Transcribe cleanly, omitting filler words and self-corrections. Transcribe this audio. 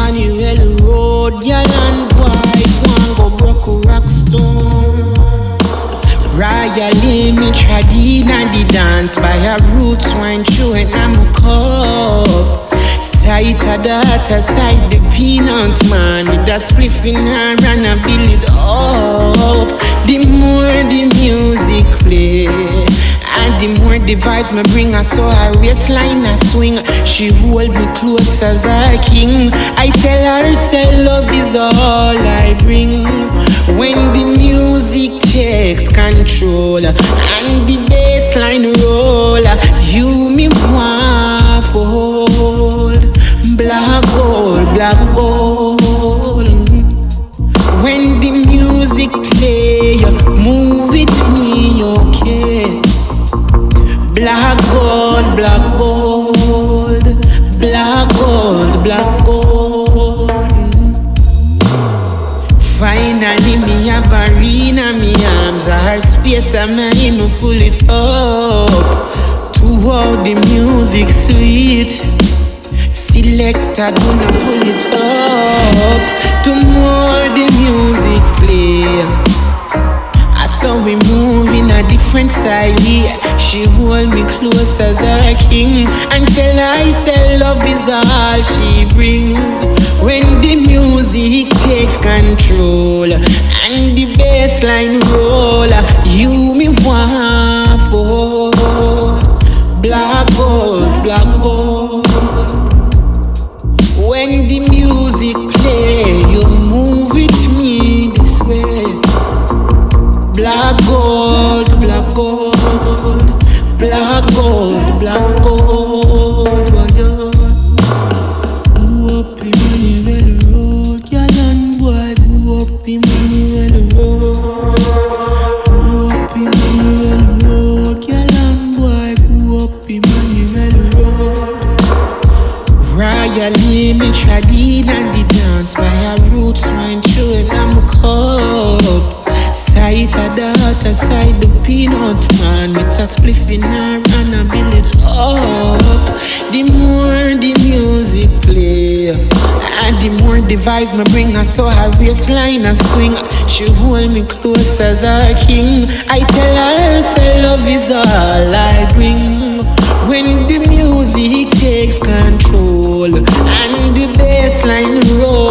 Emmanuel Road, y'all and boy, one go broke a rock stone. Royally me tradin and the dance by her roots wine through it I'm a cup. Sight a data, side the peanut man with a spliff in her and I build it up. The more the music play and the more the vibes me bring her, so her waistline a swing. She hold me close as a king. I tell her say love is all I bring. When the music takes control and the bassline roll, you me want for hold. Black gold, black gold. When the music play, move with me, okay? Black gold, black gold. Black gold, black gold. Finally me have arena, me arms her space and me in full it up. To all the music sweet, selector do not pull it up. The more the music play, I saw we move in a different style. She hold me close as a king until I say love is all she brings. When the music takes control and the bassline roll, you me want for black gold, black gold. When the music play, you move with me this way. Black gold, black gold. Black gold, black gold. Go up Emmanuel Road, y'all and boy, go up Emmanuel Road. Go up Emmanuel Road, y'all and boy, go up Emmanuel Road. Royally me tradin and the dance by her roots wine through and I'm a cup. Sight a daughter, side the peanut man with a spliff in her and I build it up. The more the music play and the more the vibes me bring her, so her waistline a swing. She hold me close as a king. I tell her say love is all I bring. When the music takes control and the bassline roll,